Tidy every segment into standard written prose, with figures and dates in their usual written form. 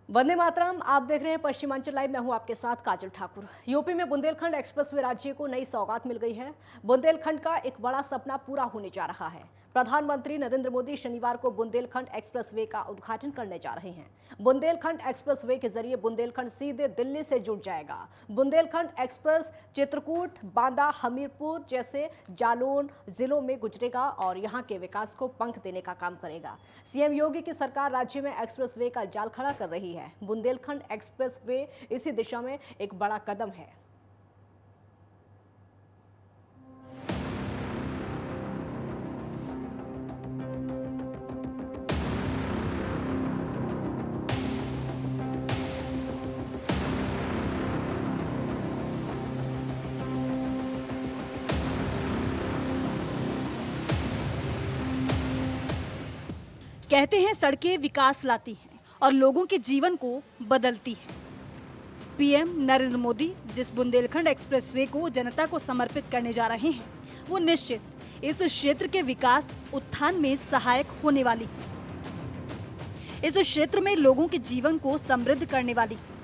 वंदे मातरम। आप देख रहे हैं पश्चिमांचल लाइव। मैं हूं आपके साथ काजल ठाकुर। यूपी में बुंदेलखंड एक्सप्रेसवे राज्य को नई सौगात मिल गई है। बुंदेलखंड का एक बड़ा सपना पूरा होने जा रहा है। प्रधानमंत्री नरेंद्र मोदी शनिवार को बुंदेलखंड एक्सप्रेसवे का उद्घाटन करने जा रहे हैं। बुंदेलखंड एक्सप्रेसवे के जरिए बुंदेलखंड सीधे दिल्ली से जुड़ जाएगा। बुंदेलखंड एक्सप्रेस चित्रकूट, बांदा, हमीरपुर जैसे जालौन जिलों में गुजरेगा और यहां के विकास को पंख देने का काम करेगा। सीएम योगी की सरकार राज्य में एक्सप्रेसवे का जाल खड़ा कर रही है। बुंदेलखंड एक्सप्रेसवे इसी दिशा में एक बड़ा कदम है। कहते हैं सड़कें विकास लाती हैं और लोगों के जीवन को बदलती हैं। पीएम नरेंद्र मोदी जिस बुंदेलखंड एक्सप्रेसवे को जनता को समर्पित करने जा रहे हैं, वो निश्चित इस क्षेत्र के विकास उत्थान में सहायक होने वाली है। इस क्षेत्र में लोगों के जीवन को समृद्ध करने वाली है।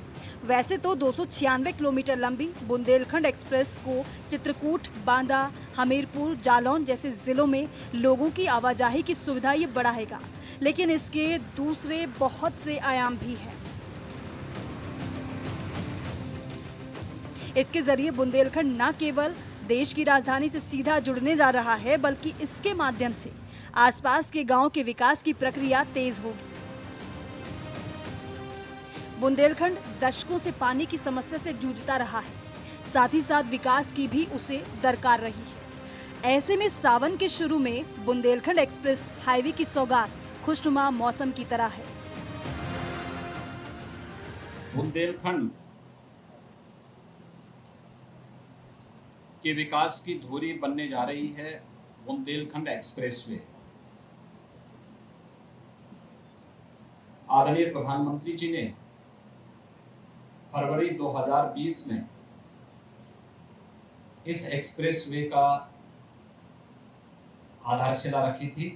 वैसे तो 296 किलोमीटर लंबी बुंदेलखंड एक्सप्रेस को चित्रकूट, बांदा, हमीरपुर, जालौन जैसे जिलों में लोगों की आवाजाही की सुविधा ये बढ़ाएगा, लेकिन इसके दूसरे बहुत से आयाम भी हैं। इसके जरिए बुंदेलखंड न केवल देश की राजधानी से सीधा जुड़ने जा रहा है, बल्कि इसके माध्यम से आसपास के गांव के विकास की प्रक्रिया तेज होगी। बुंदेलखंड दशकों से पानी की समस्या से जूझता रहा है, साथ ही साथ विकास की भी उसे दरकार रही है। ऐसे में सावन के शुरू में बुंदेलखंड एक्सप्रेस हाईवे की सौगात खुशनुमा मौसम की तरह है। बुंदेलखंड के विकास की धुरी बनने जा रही है बुंदेलखंड एक्सप्रेसवे। आदरणीय प्रधानमंत्री जी ने फरवरी 2020 में इस एक्सप्रेसवे का आधारशिला रखी थी।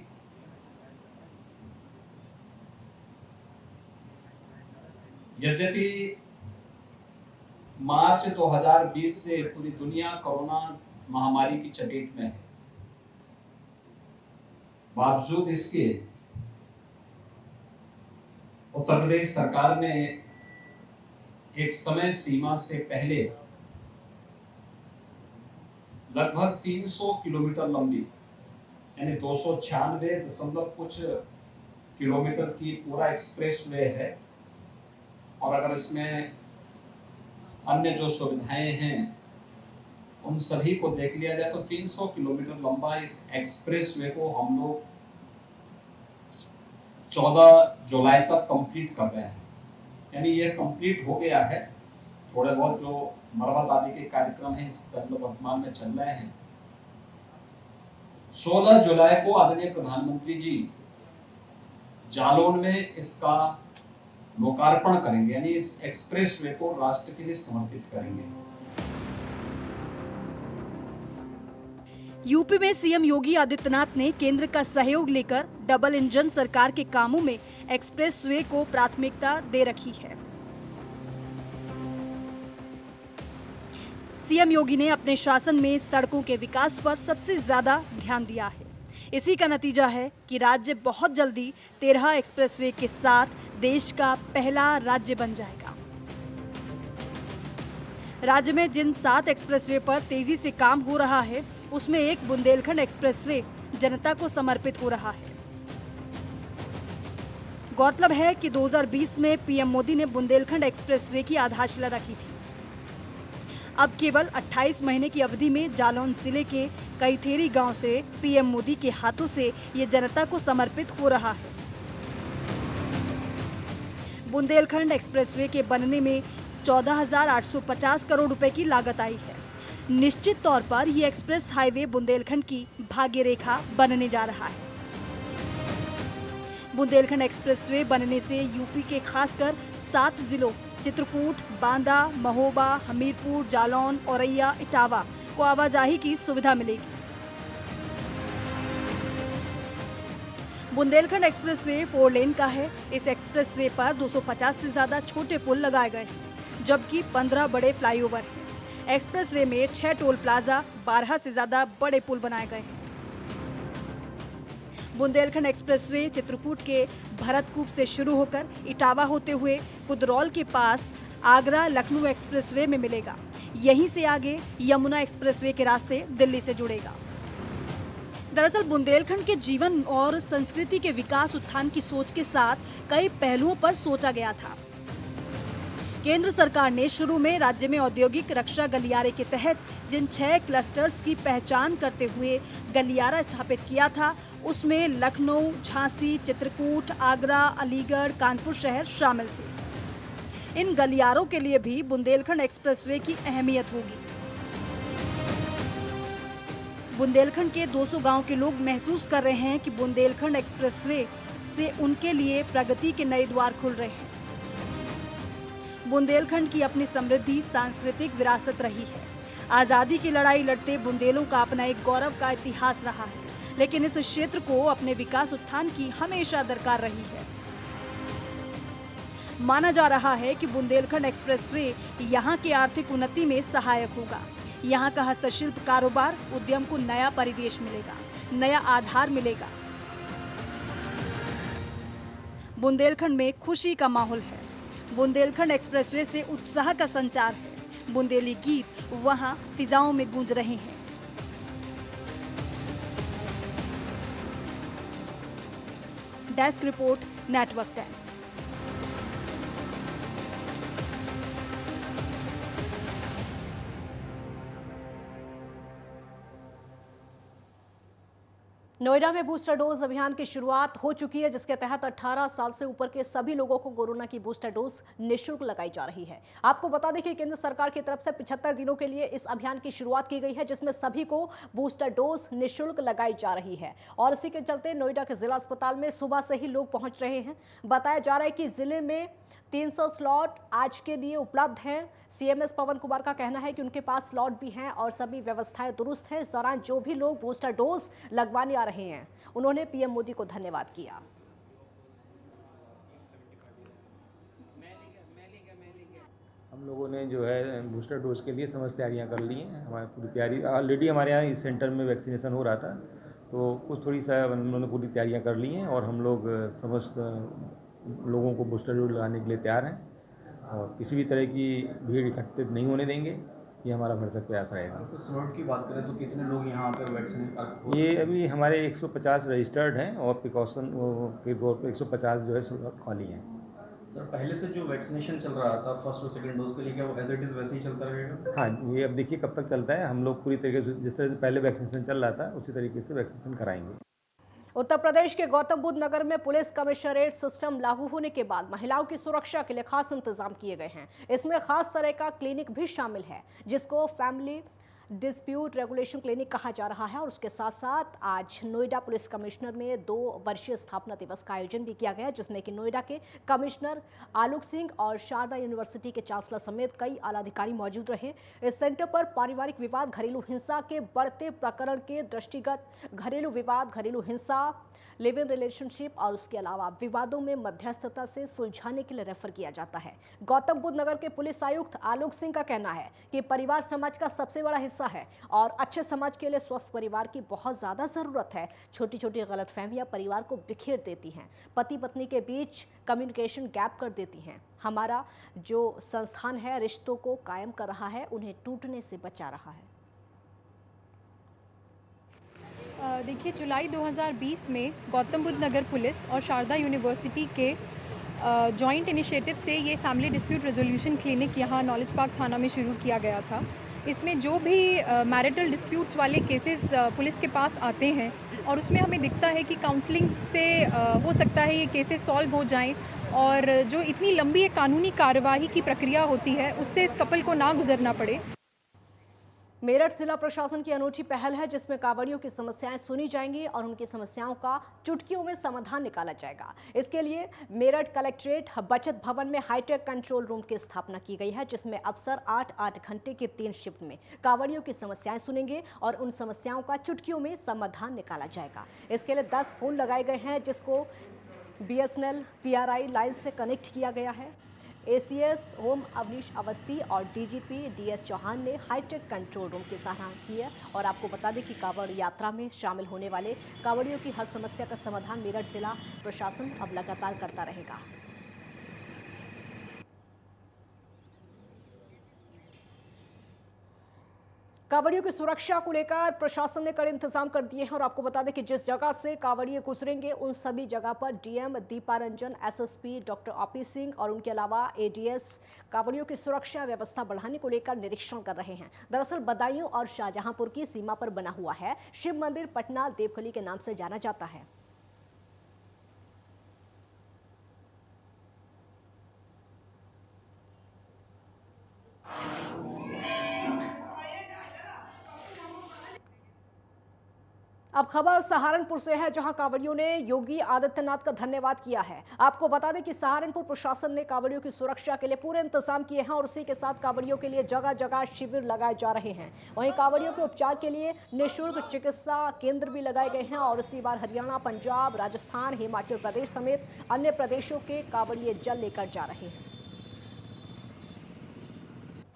यद्यपि मार्च 2020 से पूरी दुनिया कोरोना महामारी की चपेट में है, बावजूद इसके उत्तर प्रदेश सरकार ने एक समय सीमा से पहले लगभग 300 किलोमीटर लंबी यानी 296 दशमलव कुछ किलोमीटर की पूरा एक्सप्रेसवे है। और अगर इसमें अन्य जो सुविधाएं हैं उन सभी को देख लिया जाए तो 300 किलोमीटर लंबा इस एक्सप्रेसवे को हम लोग 14 जुलाई तक कंप्लीट कर रहे हैं। यानी यह कंप्लीट हो गया है। थोड़े बहुत जो मरम्मत आदि के कार्यक्रम हैं इस वर्तमान में चल रहे हैं। 16 जुलाई को आदरणीय प्रधानमंत्री जी जालौन में इसका लोकार्पण करेंगे, यानी इस एक्सप्रेसवे को राष्ट्र के लिए समर्पित करेंगे। यूपी में सीएम योगी आदित्यनाथ ने केंद्र का सहयोग लेकर डबल इंजन सरकार के कामों में एक्सप्रेसवे को प्राथमिकता दे रखी है। सीएम योगी ने अपने शासन में सड़कों के विकास पर सबसे ज्यादा ध्यान दिया है। इसी का नतीजा है कि राज्य बहुत जल्दी 13 एक्सप्रेसवे के साथ देश का पहला राज्य बन जाएगा। राज्य में जिन 7 एक्सप्रेसवे पर तेजी से काम हो रहा है, उसमें एक बुंदेलखंड एक्सप्रेसवे जनता को समर्पित हो रहा है। गौरतलब है कि 2020 में पीएम मोदी ने बुंदेलखंड एक्सप्रेसवे की आधारशिला रखी थी। अब केवल 28 महीने की अवधि में जालौन जिले के कैथेरी गांव से पीएम मोदी के हाथों से ये जनता को समर्पित हो रहा है। बुंदेलखंड एक्सप्रेसवे के बनने में 14,850 करोड़ रुपए की लागत आई है। निश्चित तौर पर यह एक्सप्रेस हाईवे बुंदेलखंड की भाग्य रेखा बनने जा रहा है। बुंदेलखंड एक्सप्रेसवे बनने से यूपी के खासकर 7 जिलों चित्रकूट, बांदा, महोबा, हमीरपुर, जालौन, औरैया, इटावा को आवाजाही की सुविधा मिलेगी। बुंदेलखंड एक्सप्रेसवे 4 लेन का है। इस एक्सप्रेसवे पर 250 से ज्यादा छोटे पुल लगाए गए हैं, जबकि 15 बड़े फ्लाईओवर हैं। एक्सप्रेसवे में 6 टोल प्लाजा, 12 से ज्यादा बड़े पुल बनाए गए हैं। बुंदेलखंड एक्सप्रेसवे चित्रकूट के भरतकूप से शुरू होकर इटावा होते हुए कुदरौल के पास आगरा लखनऊ एक्सप्रेसवे में मिलेगा। यहीं से आगे यमुना एक्सप्रेसवे के रास्ते दिल्ली से जुड़ेगा। दरअसल बुंदेलखंड के जीवन और संस्कृति के विकास उत्थान की सोच के साथ कई पहलुओं पर सोचा गया था। केंद्र सरकार ने शुरू में राज्य में औद्योगिक रक्षा गलियारे के तहत जिन 6 क्लस्टर्स की पहचान करते हुए गलियारा स्थापित किया था, उसमें लखनऊ, झांसी, चित्रकूट, आगरा, अलीगढ़, कानपुर शहर शामिल थे। इन गलियारों के लिए भी बुंदेलखंड एक्सप्रेसवे की अहमियत होगी। बुंदेलखंड के 200 गांव के लोग महसूस कर रहे हैं कि बुंदेलखंड एक्सप्रेसवे से उनके लिए प्रगति के नए द्वार खुल रहे हैं। बुंदेलखंड की अपनी समृद्धि सांस्कृतिक विरासत रही है। आज़ादी की लड़ाई लड़ते बुंदेलों का अपना एक गौरव का इतिहास रहा है, लेकिन इस क्षेत्र को अपने विकास उत्थान की हमेशा दरकार रही है। माना जा रहा है कि बुंदेलखंड एक्सप्रेसवे यहाँ की आर्थिक उन्नति में सहायक होगा। यहाँ का हस्तशिल्प कारोबार उद्यम को नया परिवेश मिलेगा, नया आधार मिलेगा। बुंदेलखंड में खुशी का माहौल है। बुंदेलखंड एक्सप्रेसवे से उत्साह का संचार है। बुंदेली गीत वहाँ फिजाओं में गूंज रहे हैं। Desk report, network 10। नोएडा में बूस्टर डोज अभियान की शुरुआत हो चुकी है, जिसके तहत 18 साल से ऊपर के सभी लोगों को कोरोना की बूस्टर डोज निःशुल्क लगाई जा रही है। आपको बता दें कि केंद्र सरकार की तरफ से 75 दिनों के लिए इस अभियान की शुरुआत की गई है, जिसमें सभी को बूस्टर डोज निःशुल्क लगाई जा रही है। और इसी के चलते नोएडा के जिला अस्पताल में सुबह से ही लोग पहुंच रहे हैं। बताया जा रहा है कि जिले में 300 स्लॉट आज के लिए उपलब्ध हैं। सीएमएस पवन कुमार का कहना है कि उनके पास स्लॉट भी हैं और सभी व्यवस्थाएं दुरुस्त हैं। इस दौरान जो भी लोग बूस्टर डोज लगवाने आ रहे हैं, उन्होंने पीएम मोदी को धन्यवाद किया। हम लोगों ने जो है बूस्टर डोज के लिए समस्त तैयारियां कर ली हैं। हमारी पूरी तैयारी ऑलरेडी हमारे यहाँ इस सेंटर में वैक्सीनेशन हो रहा था, तो कुछ थोड़ी सा हम लोगों ने पूरी तैयारियां कर ली हैं और हम लोग समस्त लोगों को बूस्टर डोज लगाने के लिए तैयार हैं और किसी भी तरह की भीड़ इकट्ठित नहीं होने देंगे। ये हमारा भरसक प्रयास रहेगा। तो स्लॉट की बात करें तो कितने लोग यहाँ पे वैक्सीन? ये अभी हमारे 150 रजिस्टर्ड हैं और प्रिकॉशन के तौर पर 150 जो है स्लॉट खाली हैं। सर, पहले से जो वैक्सीनेशन चल रहा था फर्स्ट और सेकंड डोज के लिए, क्या वो एज इट इज़ वैसे ही चलता रहेगा? हाँ, ये अब देखिए कब तक चलता है। हम लोग पूरी तरीके से जिस तरह से पहले वैक्सीनेशन चल रहा था उसी तरीके से वैक्सीनेशन कराएंगे। उत्तर प्रदेश के गौतम बुद्ध नगर में पुलिस कमिश्नरेट सिस्टम लागू होने के बाद महिलाओं की सुरक्षा के लिए खास इंतजाम किए गए हैं। इसमें खास तरह का क्लिनिक भी शामिल है, जिसको फैमिली डिस्प्यूट रेगुलेशन क्लिनिक कहा जा रहा है। और उसके साथ साथ आज नोएडा पुलिस कमिश्नर में 2 वर्षीय स्थापना दिवस का आयोजन भी किया गया, जिसमें कि नोएडा के कमिश्नर आलोक सिंह और शारदा यूनिवर्सिटी के चांसलर समेत कई आला अधिकारी मौजूद रहे। इस सेंटर पर पारिवारिक विवाद, घरेलू हिंसा के बढ़ते प्रकरण के दृष्टिगत घरेलू विवाद, घरेलू हिंसा, लिव इन रिलेशनशिप और उसके अलावा विवादों में मध्यस्थता से सुलझाने के लिए रेफर किया जाता है। गौतम बुद्ध नगर के पुलिस आयुक्त आलोक सिंह का कहना है कि परिवार समाज का सबसे बड़ा हिस्सा है और अच्छे समाज के लिए स्वस्थ परिवार की बहुत ज़्यादा ज़रूरत है। छोटी छोटी गलतफहमियां परिवार को बिखेर देती हैं, पति पत्नी के बीच कम्युनिकेशन गैप कर देती हैं। हमारा जो संस्थान है रिश्तों को कायम कर रहा है, उन्हें टूटने से बचा रहा है। देखिए, जुलाई 2020 में गौतम बुद्ध नगर पुलिस और शारदा यूनिवर्सिटी के जॉइंट इनिशिएटिव से ये फैमिली डिस्प्यूट रेजोल्यूशन क्लिनिक यहाँ नॉलेज पार्क थाना में शुरू किया गया था। इसमें जो भी मैरिटल डिस्प्यूट्स वाले केसेस पुलिस के पास आते हैं और उसमें हमें दिखता है कि काउंसलिंग से हो सकता है ये केसेस सॉल्व हो जाएं और जो इतनी लंबी एक कानूनी कार्यवाही की प्रक्रिया होती है उससे इस कपल को ना गुजरना पड़े। मेरठ जिला प्रशासन की अनूठी पहल है जिसमें कांवड़ियों की समस्याएं सुनी जाएंगी और उनकी समस्याओं का चुटकियों में समाधान निकाला जाएगा। इसके लिए मेरठ कलेक्ट्रेट बचत भवन में हाईटेक कंट्रोल रूम की स्थापना की गई है, जिसमें अफसर 8-8 घंटे की 3 शिफ्ट में कांवड़ियों की समस्याएं सुनेंगे और उन समस्याओं का चुटकियों में समाधान निकाला जाएगा। इसके लिए 10 फोन लगाए गए हैं, जिसको BSNL PRI लाइन से कनेक्ट किया गया है। ACS होम अवनीश अवस्थी और DGP DS चौहान ने हाईटेक कंट्रोल रूम की सराहना की है। और आपको बता दें कि कांवड़ यात्रा में शामिल होने वाले कांवड़ियों की हर समस्या का समाधान मेरठ जिला प्रशासन अब लगातार करता रहेगा। कांवड़ियों की सुरक्षा को लेकर प्रशासन ने कड़े इंतजाम कर दिए हैं और आपको बता दें कि जिस जगह से कांवड़िए गुजरेंगे उन सभी जगह पर DM Deepa Ranjan, SSP doctor AP Singh और उनके अलावा ADS कांवड़ियों की सुरक्षा व्यवस्था बढ़ाने को लेकर निरीक्षण कर रहे हैं। दरअसल बदायूं और शाहजहांपुर की सीमा पर बना हुआ है शिव मंदिर पटना देवखली के नाम से जाना जाता है। अब खबर सहारनपुर से है, जहां कांवड़ियों ने योगी आदित्यनाथ का धन्यवाद किया है। आपको बता दें कि सहारनपुर प्रशासन ने कांवड़ियों की सुरक्षा के लिए पूरे इंतजाम किए हैं और उसी के साथ कांवड़ियों के लिए जगह जगह शिविर लगाए जा रहे हैं। वहीं कांवड़ियों के उपचार के लिए निःशुल्क चिकित्सा केंद्र भी लगाए गए हैं और इसी बार हरियाणा, पंजाब, राजस्थान, हिमाचल प्रदेश समेत अन्य प्रदेशों के कांवड़िए जल लेकर जा रहे हैं।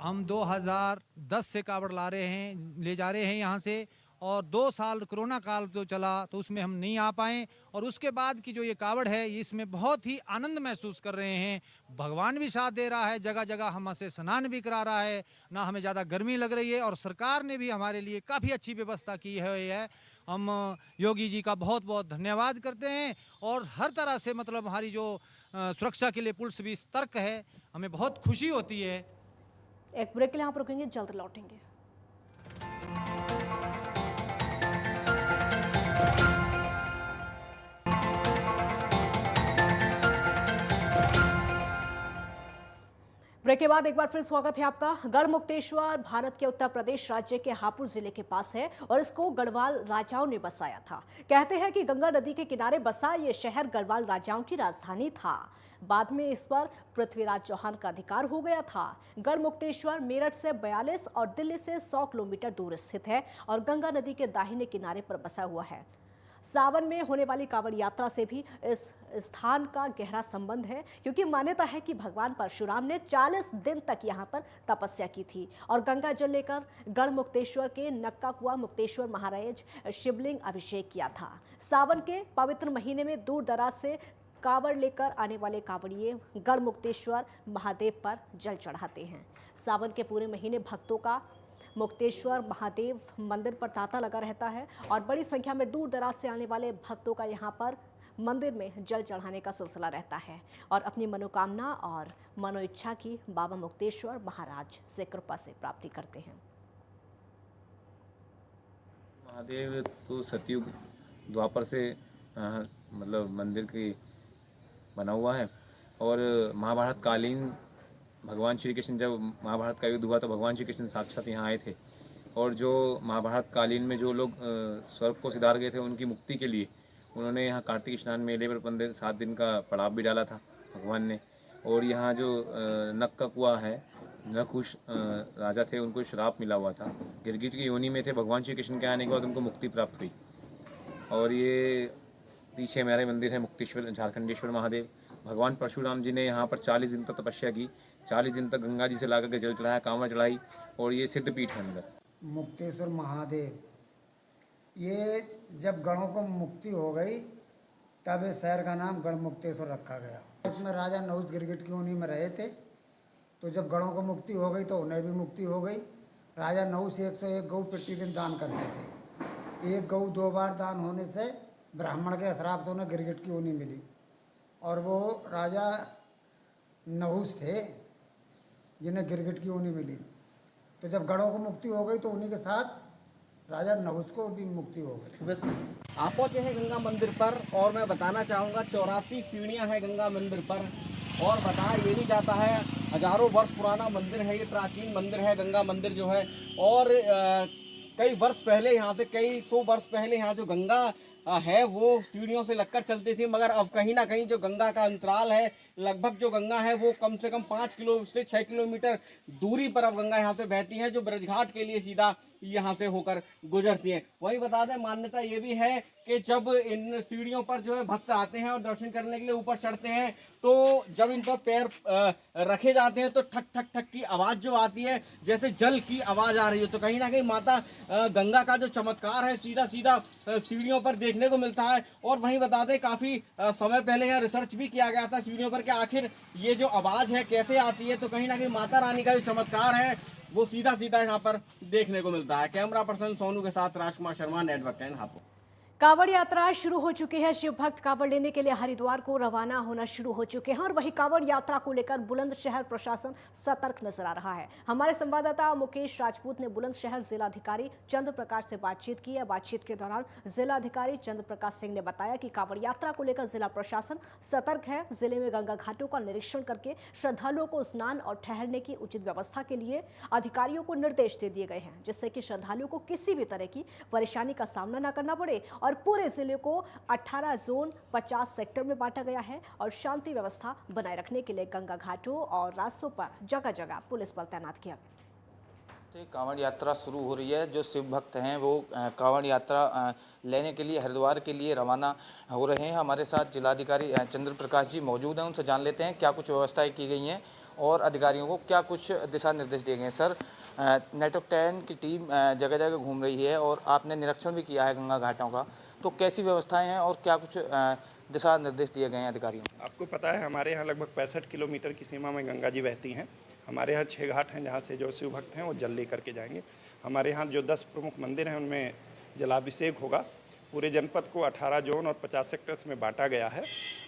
हम 2010 से कावड़ ले जा रहे हैं यहाँ से, और 2 साल कोरोना काल जो चला तो उसमें हम नहीं आ पाए, और उसके बाद की जो ये कावड़ है इसमें बहुत ही आनंद महसूस कर रहे हैं। भगवान भी साथ दे रहा है, जगह जगह हमसे स्नान भी करा रहा है, ना हमें ज़्यादा गर्मी लग रही है, और सरकार ने भी हमारे लिए काफ़ी अच्छी व्यवस्था की है। हम योगी जी का बहुत बहुत धन्यवाद करते हैं, और हर तरह से मतलब हमारी जो सुरक्षा के लिए पुलिस भी सतर्क है, हमें बहुत खुशी होती है। एक ब्रेक के लिए यहाँ पर रुकेंगे, जल्द लौटेंगे। ब्रेक के बाद एक बार फिर स्वागत है आपका। गढ़मुक्तेश्वर भारत के उत्तर प्रदेश राज्य के हापुड़ जिले के पास है और इसको गढ़वाल राजाओं ने बसाया था। कहते हैं कि गंगा नदी के किनारे बसा ये शहर गढ़वाल राजाओं की राजधानी था। बाद में इस पर पृथ्वीराज चौहान का अधिकार हो गया था। गढ़मुक्तेश्वर मेरठ से 42 और दिल्ली से 100 किलोमीटर दूर स्थित है और गंगा नदी के दाहिने किनारे पर बसा हुआ है। सावन में होने वाली कांवड़ यात्रा से भी इस स्थान का गहरा संबंध है, क्योंकि मान्यता है कि भगवान परशुराम ने 40 दिन तक यहाँ पर तपस्या की थी और गंगा जल लेकर गढ़मुक्तेश्वर के नक्का कुआ मुक्तेश्वर महाराज शिवलिंग अभिषेक किया था। सावन के पवित्र महीने में दूर दराज से कांवड़ लेकर आने वाले कांवड़िए गढ़मुक्तेश्वर महादेव पर जल चढ़ाते हैं। सावन के पूरे महीने भक्तों का मुक्तेश्वर महादेव मंदिर पर तांता लगा रहता है और बड़ी संख्या में दूर दराज से आने वाले भक्तों का यहाँ पर मंदिर में जल चढ़ाने का सिलसिला रहता है और अपनी मनोकामना और मनोइच्छा की बाबा मुक्तेश्वर महाराज से कृपा से प्राप्ति करते हैं। महादेव तो सतयुग द्वापर से मतलब मंदिर की बना हुआ है, और महाभारत कालीन भगवान श्री कृष्ण, जब महाभारत का युद्ध हुआ तो भगवान श्री कृष्ण साक्षात यहाँ आए थे, और जो महाभारत कालीन में जो लोग स्वर्ग को सिधार गए थे उनकी मुक्ति के लिए उन्होंने यहाँ कार्तिक स्नान मेले पर 7 दिन का पड़ाव भी डाला था भगवान ने। और यहाँ जो नक्का कुआ है, नकुश राजा थे, उनको श्राप मिला हुआ था, गिरगिट की योनि में थे। भगवान श्री कृष्ण के आने के बाद उनको मुक्ति प्राप्त हुई। और ये पीछे हमारे मंदिर है मुक्तेश्वर झारखंडेश्वर महादेव। भगवान परशुराम जी ने यहाँ पर 40 दिन तक तपस्या की, 40 दिन तक गंगा जी से ला करके जल चढ़ाया, कांवड़ चढ़ाई, और ये सिद्ध पीठ है अंदर। मुक्तेश्वर महादेव, ये जब गणों को मुक्ति हो गई तब इस शहर का नाम गढ़मुक्तेश्वर रखा गया। इसमें राजा नहुष गिरगिट की योनि में रहे थे, तो जब गणों को मुक्ति हो गई तो उन्हें भी मुक्ति हो गई। राजा नहुष 101 गऊ प्रतिदिन दान करते थे। 1 गऊ 2 बार दान होने से ब्राह्मण के श्राप से उन्हें गिरगिट की योनि मिली, और वो राजा नहुष थे जिन्हें गिरगिट की योनि मिली। तो जब गणों को मुक्ति हो गई तो उन्हीं के साथ राजा नहुष को भी मुक्ति हो गई। आप पहुँचे हैं गंगा मंदिर पर, और मैं बताना चाहूँगा 84 सीढ़ियाँ हैं गंगा मंदिर पर, और बताया ये भी जाता है हजारों वर्ष पुराना मंदिर है, ये प्राचीन मंदिर है गंगा मंदिर जो है। और कई वर्ष पहले यहाँ से, कई 100 वर्ष पहले यहाँ जो गंगा है वो सीढ़ियों से लगकर चलती थी, मगर अब कहीं ना कहीं जो गंगा का अंतराल है, लगभग जो गंगा है वो कम से कम 5 किलो से 6 किलोमीटर दूरी पर अब गंगा यहाँ से बहती है, जो ब्रजघाट के लिए सीधा यहाँ से होकर गुजरती है। वही बता दें, मान्यता ये भी है कि जब इन सीढ़ियों पर जो है भक्त आते हैं और दर्शन करने के लिए ऊपर चढ़ते हैं, तो जब इन पर पैर रखे जाते हैं तो ठक ठक ठक की आवाज़ जो आती है, जैसे जल की आवाज़ आ रही है। तो कहीं ना कहीं माता गंगा का जो चमत्कार है सीधा सीधा सीढ़ियों पर देखने को मिलता है। और वहीं बता दें, काफ़ी समय पहले यहाँ रिसर्च भी किया गया था सीढ़ियों पर कि आखिर ये जो आवाज़ है कैसे आती है। तो कहीं ना कहीं माता रानी का जो चमत्कार है वो सीधा सीधा यहाँ पर देखने को मिलता है। कैमरा पर्सन सोनू के साथ राजकुमार शर्मा, नेटवर्क 10 हापुड़। कांवड़ यात्रा शुरू हो चुकी है। शिव भक्त कांवड़ लेने के लिए हरिद्वार को रवाना होना शुरू हो चुके हैं और वहीं कांवड़ यात्रा को लेकर बुलंदशहर प्रशासन सतर्क नजर आ रहा है। हमारे संवाददाता मुकेश राजपूत ने बुलंदशहर जिलाधिकारी चंद्र प्रकाश से बातचीत की है। बातचीत के दौरान जिलाधिकारी चंद्र प्रकाश सिंह ने बताया कि कांवड़ यात्रा को लेकर जिला प्रशासन सतर्क है। जिले में गंगा घाटों का निरीक्षण करके श्रद्धालुओं को स्नान और ठहरने की उचित व्यवस्था के लिए अधिकारियों को निर्देश दे दिए गए हैं, जिससे कि श्रद्धालुओं को किसी भी तरह की परेशानी का सामना न करना पड़े। और पूरे जिले को 18 जोन 50 सेक्टर में बांटा गया है और शांति व्यवस्था बनाए रखने के लिए गंगा घाटों और रास्तों पर जगह जगह पुलिस बल तैनात किया गया। कांवड़ यात्रा शुरू हो रही है। जो शिव भक्त हैं वो कांवड़ यात्रा लेने के लिए हरिद्वार के लिए रवाना हो रहे हैं। हमारे साथ जिलाधिकारी चंद्र प्रकाश जी मौजूद हैं, उनसे जान लेते हैं क्या कुछ व्यवस्थाएं की गई हैं और अधिकारियों को क्या कुछ दिशा निर्देश दिए गए हैं। सर, नेटवर्क 10 की टीम जगह जगह घूम रही है और आपने निरीक्षण भी किया है गंगा घाटों का, तो कैसी व्यवस्थाएं हैं और क्या कुछ दिशा निर्देश दिए गए हैं अधिकारियों को? आपको पता है हमारे यहाँ लगभग 65 किलोमीटर की सीमा में गंगा जी बहती हैं। हमारे यहाँ 6 घाट हैं जहाँ से जो शिव भक्त हैं वो जल लेकर के जाएंगे। हमारे यहाँ जो 10 प्रमुख मंदिर हैं उनमें जलाभिषेक होगा। पूरे जनपद को 18 जोन और 50 सेक्टर्स में बांटा गया है।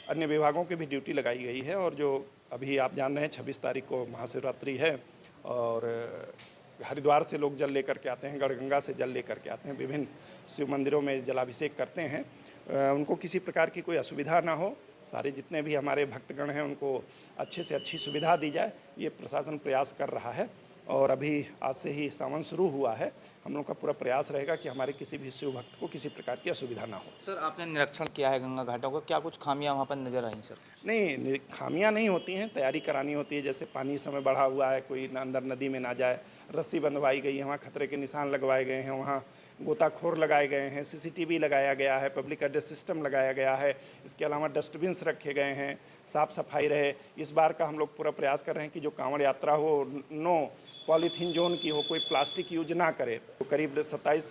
अन्य विभागों की भी ड्यूटी लगाई गई है। और जो अभी आप जान रहे हैं 26 तारीख को महाशिवरात्रि है और हरिद्वार से लोग जल लेकर के आते हैं, गढ़गंगा से जल लेकर के आते हैं, विभिन्न शिव मंदिरों में जलाभिषेक करते हैं। उनको किसी प्रकार की कोई असुविधा ना हो, सारे जितने भी हमारे भक्तगण हैं उनको अच्छे से अच्छी सुविधा दी जाए, ये प्रशासन प्रयास कर रहा है। और अभी आज से ही सावन शुरू हुआ है। हम लोग का पूरा प्रयास रहेगा कि हमारे किसी भी शिव भक्त को किसी प्रकार की असुविधा ना हो। सर, आपने निरीक्षण किया है गंगा घाटों का, क्या कुछ खामियां वहाँ पर नजर आई सर? नहीं, खामियां नहीं होती हैं, तैयारी करानी होती है। जैसे पानी समय बढ़ा हुआ है, कोई अंदर नदी में ना जाए, रस्सी बंधवाई गई है, वहाँ खतरे के निशान लगवाए गए हैं, वहाँ गोताखोर लगाए गए हैं, CCTV लगाया गया है, पब्लिक एड्रेस सिस्टम लगाया गया है। इसके अलावा डस्टबिन्स रखे गए हैं, साफ़ सफाई रहे। इस बार का हम लोग पूरा प्रयास कर रहे हैं कि जो कांवड़ यात्रा हो, नो पॉलीथीन जोन की हो, कोई प्लास्टिक यूज ना करे। तो करीब 27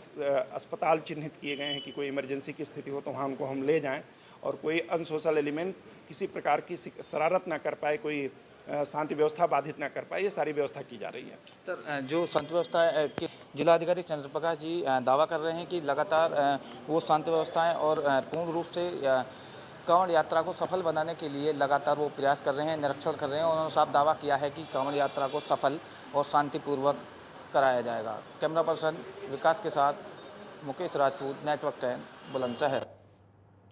अस्पताल चिन्हित किए गए हैं कि कोई इमरजेंसी की स्थिति हो तो वहाँ उनको हम ले जाएं और कोई अनसोशल एलिमेंट किसी प्रकार की शरारत ना कर पाए, कोई शांति व्यवस्था बाधित ना कर पाए, ये सारी व्यवस्था की जा रही है। सर, जो शांति व्यवस्था की जिलाधिकारी चंद्र प्रकाश जी दावा कर रहे हैं कि लगातार वो शांति व्यवस्थाएं और पूर्ण रूप से कांवड़ यात्रा को सफल बनाने के लिए लगातार वो प्रयास कर रहे हैं, निरीक्षण कर रहे हैं। उन्होंने साफ दावा किया है कि कांवड़ यात्रा को सफल और शांतिपूर्वक कराया जाएगा। कैमरा पर्सन विकास के साथ मुकेश राजपूत, नेटवर्क 10, बुलंदशहर।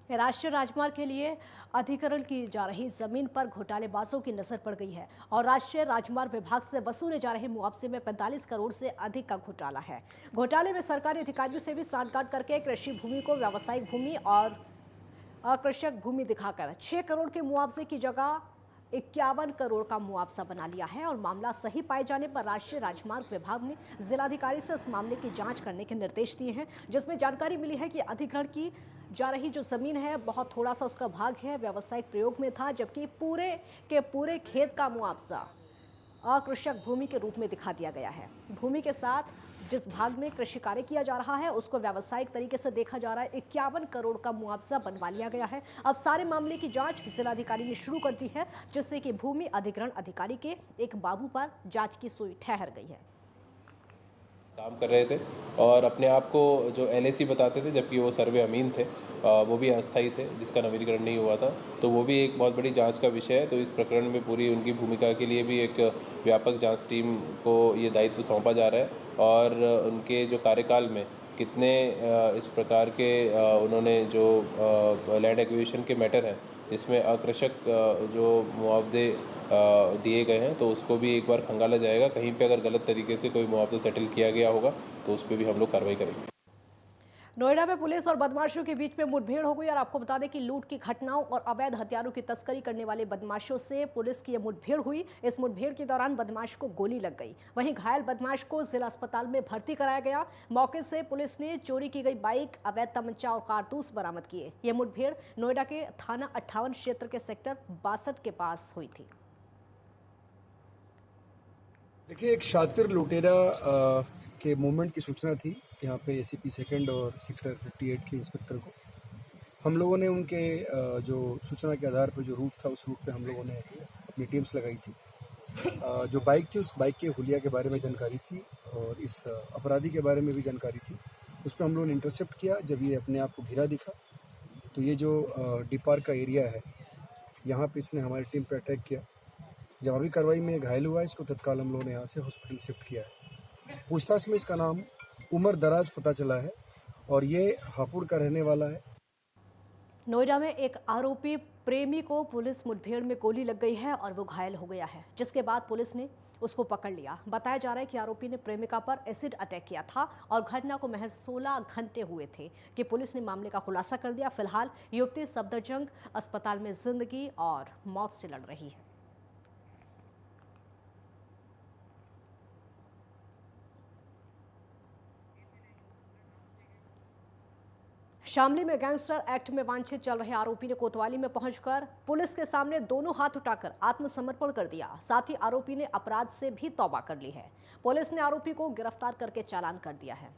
राष्ट्रीय राजमार्ग के लिए अधिग्रहण की जा रही जमीन पर घोटालेबाजों की नजर पड़ गई है और राष्ट्रीय राजमार्ग विभाग से वसूले जा रहे मुआवजे में 45 करोड़ से अधिक का घोटाला है। घोटाले में सरकारी अधिकारियों से भी सांठगांठ करके कृषि भूमि को व्यावसायिक भूमि और अकृषक भूमि दिखाकर 6 करोड़ के मुआवजे की जगह 51 करोड़ का मुआवजा बना लिया है। और मामला सही पाए जाने पर राष्ट्रीय राजमार्ग विभाग ने जिलाधिकारी से इस मामले की जांच करने के निर्देश दिए हैं, जिसमें जानकारी मिली है कि अधिग्रहण की जा रही जो जमीन है बहुत थोड़ा सा उसका भाग है व्यावसायिक प्रयोग में था, जबकि पूरे के पूरे खेत का मुआवजा अकृषक भूमि के रूप में दिखा दिया गया है। भूमि के साथ जिस भाग में कृषि कार्य किया जा रहा है उसको व्यावसायिक तरीके से देखा जा रहा है। 51 करोड़ का मुआवजा बनवा लिया गया है। अब सारे मामले की जांच जिलाधिकारी ने शुरू कर दी है, जिससे कि भूमि अधिग्रहण अधिकारी के एक बाबू पर जांच की सुई ठहर गई है। काम कर रहे थे और अपने आप को जो LAC बताते थे, जबकि वो सर्वे अमीन थे, वो भी अस्थायी थे जिसका नवीनीकरण नहीं हुआ था। तो वो भी एक बहुत बड़ी जांच का विषय है। तो इस प्रकरण में पूरी उनकी भूमिका के लिए भी एक व्यापक जांच टीम को ये दायित्व सौंपा जा रहा है और उनके जो कार्यकाल में कितने इस प्रकार के उन्होंने जो लैंड एक्विजिशन के मैटर हैं जिसमें अकृषक जो मुआवजे दिए गए हैं, तो उसको भी एक बार खंगाला जाएगा। कहीं पे अगर गलत तरीके से कोई मुआवजा सेटल किया गया होगा तो उस पर भी हम लोग कार्रवाई करेंगे। नोएडा में पुलिस और बदमाशों के बीच में मुठभेड़ हो गई और आपको बता दें कि लूट की घटनाओं और अवैध हथियारों की तस्करी करने वाले बदमाशों से पुलिस की यह मुठभेड़ हुई। इस मुठभेड़ के दौरान बदमाश को गोली लग गई। वहीं घायल बदमाश को जिला अस्पताल में भर्ती कराया गया। मौके से पुलिस ने चोरी की गई बाइक, अवैध तमंचा और कारतूस बरामद किए। यह मुठभेड़ नोएडा के थाना 58 क्षेत्र के सेक्टर 62 के पास हुई थी। देखिए, एक शातिर लुटेरा के मूवमेंट की सूचना थी यहाँ पे एसीपी सेकंड और सेक्टर 58 के इंस्पेक्टर को। हम लोगों ने उनके जो सूचना के आधार पर जो रूट था उस रूट पे हम लोगों ने अपनी टीम्स लगाई थी। जो बाइक थी उस बाइक के हुलिया के बारे में जानकारी थी और इस अपराधी के बारे में भी जानकारी थी। उस पर हम लोगों ने इंटरसेप्ट किया। जब ये अपने आप को घिरा दिखा तो ये जो डी पार्क का एरिया है यहाँ पे इसने हमारी टीम पर अटैक किया। जवाबी कार्रवाई में घायल हुआ, इसको तत्काल हम लोगों ने यहाँ से हॉस्पिटल शिफ्ट किया है। पूछताछ में इसका नाम उमर दराज पता चला है और ये हापुड़ का रहने वाला है। नोएडा में एक आरोपी प्रेमी को पुलिस मुठभेड़ में गोली लग गई है और वो घायल हो गया है, जिसके बाद पुलिस ने उसको पकड़ लिया। बताया जा रहा है कि आरोपी ने प्रेमिका पर एसिड अटैक किया था और घटना को महज 16 घंटे हुए थे कि पुलिस ने मामले का खुलासा कर दिया। फिलहाल युवती सफदरजंग अस्पताल में जिंदगी और मौत से लड़ रही है। शामली में गैंगस्टर एक्ट में वांछित चल रहे आरोपी ने कोतवाली में पहुंचकर पुलिस के सामने दोनों हाथ उठाकर आत्मसमर्पण कर दिया। साथ ही आरोपी ने अपराध से भी तौबा कर ली है। पुलिस ने आरोपी को गिरफ्तार करके चालान कर दिया है।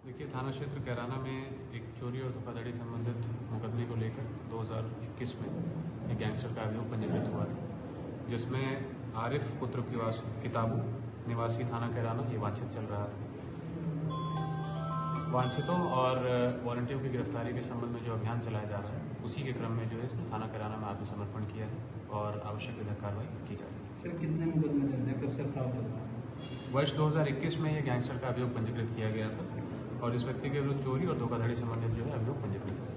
देखिए, थाना क्षेत्र कैराना में एक चोरी और धोखाधड़ी संबंधित मुकदमे को लेकर 2021 में एक गैंगस्टर का अभियोग पंजीकृत हुआ था, जिसमें आरिफ पुत्र किताबू निवासी थाना कैराना ये वांछित चल रहा था। वांछितों और वॉलंटियरों की गिरफ्तारी के संबंध में जो अभियान चलाया जा रहा है, उसी के क्रम में जो है इसने थाना कैराना में आत्मसमर्पण किया है और आवश्यक विधिक कार्रवाई की जा रही है। सर, कितने मुकदमे दर्ज हैं, कब से फरार चल रहा है? वर्ष 2021 में ये गैंगस्टर का अभियोग पंजीकृत किया गया था और इस व्यक्ति के विरुद्ध चोरी और धोखाधड़ी संबंधित जो है अभियोग पंजीकृत है।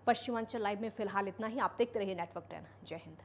पश्चिमांचल लाइव में फिलहाल इतना ही। आप देखते रहिए नेटवर्क 10। जय हिंद।